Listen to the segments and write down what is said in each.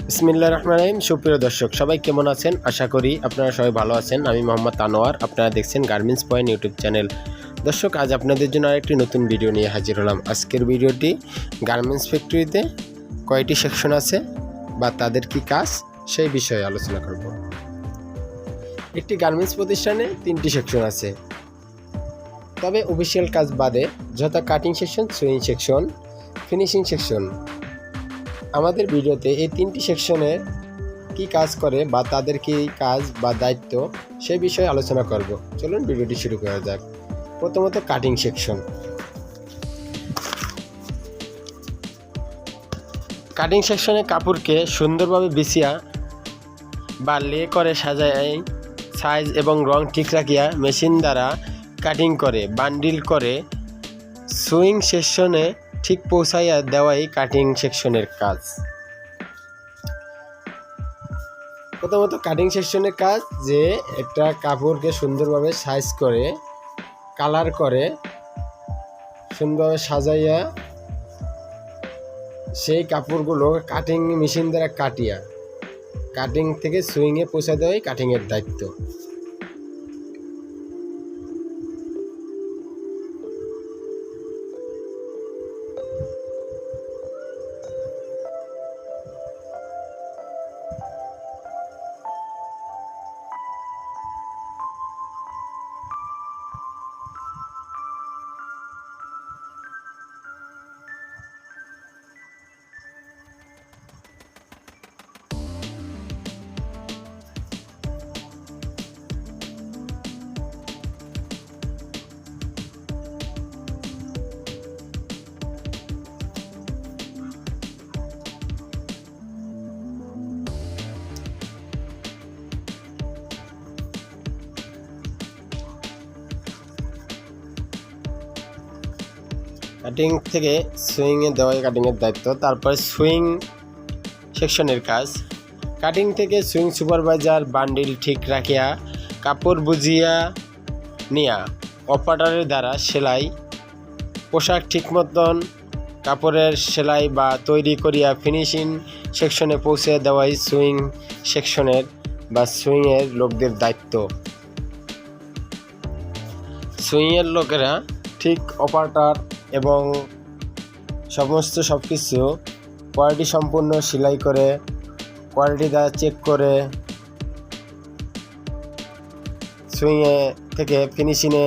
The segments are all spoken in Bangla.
বিসমিল্লাহির রহমানির রহিম। সুপ্রিয় দর্শক সবাই কেমন আছেন? আশা করি আপনারা সবাই ভালো আছেন। আমি মোহাম্মদ আনোয়ার, আপনারা দেখছেন গার্মেন্টস পয়েন্ট ইউটিউব চ্যানেল। দর্শক, আজ আপনাদের জন্য আরেকটি নতুন ভিডিও নিয়ে হাজির হলাম। আজকের ভিডিওটি গার্মেন্টস ফ্যাক্টরিতে কয়টি সেকশন আছে বা তাদের কি কাজ সেই বিষয়ে আলোচনা করব। একটি গার্মেন্টস প্রতিষ্ঠানে 3টি সেকশন আছে, তবে অফিসিয়াল কাজ বাদে, যথা cutting section, swing section, finishing section. আমাদের ভিডিওতে এই 3টি সেকশনে কি কাজ করে বা তাদের কি কাজ বা দায়িত্ব সে বিষয়ে আলোচনা করব। চলুন ভিডিওটি শুরু করা যাক। প্রথমত কাটিং সেকশন। কাটিং সেকশনে কাপড়কে সুন্দরভাবে বিছিয়া বা লে করে সাজায় সাইজ এবং রং ঠিক রাখিয়া মেশিন দ্বারা কাটিং করে বান্ডিল করে সুইং সেকশনে ঠিক পৌঁছাইয়া দেওয়াই কাটিং সেকশনের কাজ। প্রথমত কাটিং সেকশনের কাজ যে একটা কাপড়কে সুন্দরভাবে সাইজ করে কালার করে সুন্দরভাবে সাজাইয়া সেই কাপড়গুলো কাটিং মেশিন দ্বারা কাটিয়া কাটিং থেকে সুইংয়ে পৌঁছা দেওয়াই কাটিংয়ের দায়িত্ব। কাটিং থেকে সুইংয়ে দেওয়াই কাটিংয়ের দায়িত্ব। তারপরে সুইং সেকশনের কাজ। কাটিং থেকে সুইং সুপারভাইজার বান্ডিল ঠিক রাখিয়া কাপড় বুঝিয়া নিয়া অপারেটরের দ্বারা সেলাই পোশাক ঠিক মতন কাপড়ের সেলাই বা তৈরি করিয়া ফিনিশিং সেকশনে পৌঁছে দেওয়াই সুইং সেকশনের বা সুইংয়ের লোকদের দায়িত্ব। সুইংয়ের লোকেরা ঠিক অপারেটর এবং সমস্ত সব কিছু কোয়ালিটি সম্পূর্ণ সেলাই করে কোয়ালিটি দ্বারা চেক করে সুইংয়ে থেকে ফিনিশিংয়ে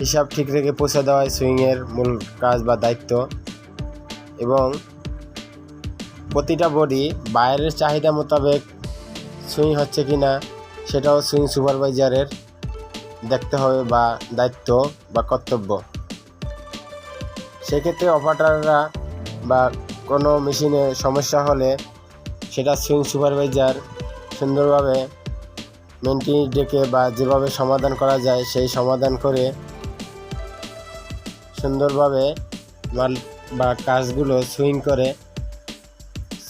হিসাব ঠিক রেখে পৌঁছে দেওয়ায় সুইংয়ের মূল কাজ বা দায়িত্ব। এবং প্রতিটা বডি বাইরের চাহিদা মোতাবেক সুইং হচ্ছে কি না সেটাও সুইং সুপারভাইজারের দেখতে হবে বা দায়িত্ব বা কর্তব্য। সেক্ষেত্রে অপারেটররা বা কোনো মেশিনে সমস্যা হলে সেটা সুইং সুপারভাইজার সুন্দরভাবে মেনটেন ডেকে বা যেভাবে সমাধান করা যায় সেই সমাধান করে সুন্দরভাবে মাল বা কাজগুলো সুইং করে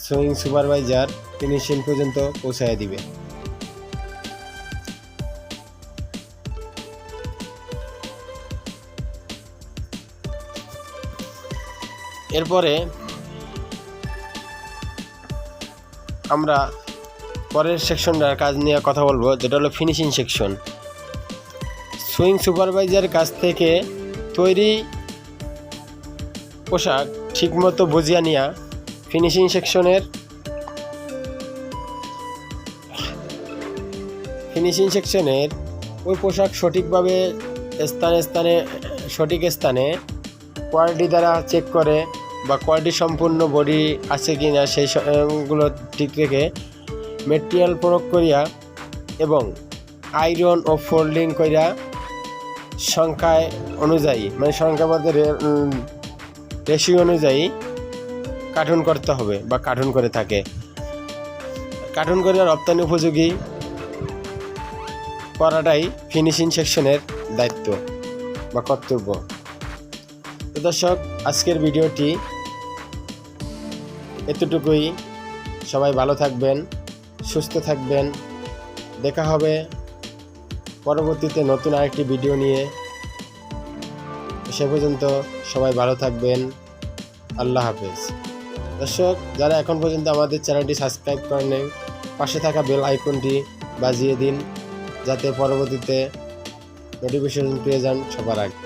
সুইং সুপারভাইজার ফিনিশিং পর্যন্ত পৌঁছায় দিবে। এরপরে আমরা পরের সেকশনটার কাজ নিয়ে কথা বলবো, যেটা হলো ফিনিশিং সেকশন। সুইং সুপারভাইজার কাছ থেকে তৈরি পোশাক ঠিকমতো বুঝিয়ে নেওয়া ফিনিশিং সেকশনের ওই পোশাক সঠিকভাবে সঠিক স্থানে কোয়ালিটি দ্বারা চেক করে বা কোয়ালিটি সম্পূর্ণ বডি আছে কি না সেইগুলো ঠিক রেখে মেটেরিয়াল প্রয়োগ করিয়া এবং আয়রন ও ফোল্ডিং করিয়া সংখ্যায় অনুযায়ী মানে সংখ্যার মধ্যে রেশিও অনুযায়ী কার্টুন করতে হবে বা কার্টুন করে থাকে। কার্টুন করে রপ্তানি উপযোগী করাটাই ফিনিশিং সেকশনের দায়িত্ব বা কর্তব্য। তো দর্শক, আজকের ভিডিওটি এতটুকুই। সবাই ভালো থাকবেন, সুস্থ থাকবেন। দেখা হবে পরবর্তীতে নতুন আরেকটি ভিডিও নিয়ে। সে পর্যন্ত সবাই ভালো থাকবেন। আল্লাহ হাফেজ। দর্শক, যারা এখন পর্যন্ত আমাদের চ্যানেলটি সাবস্ক্রাইব করেন, পাশে থাকা বেল আইকনটি বাজিয়ে দিন, যাতে পরবর্তীতে নোটিফিকেশন পেয়ে যান সবার আগে।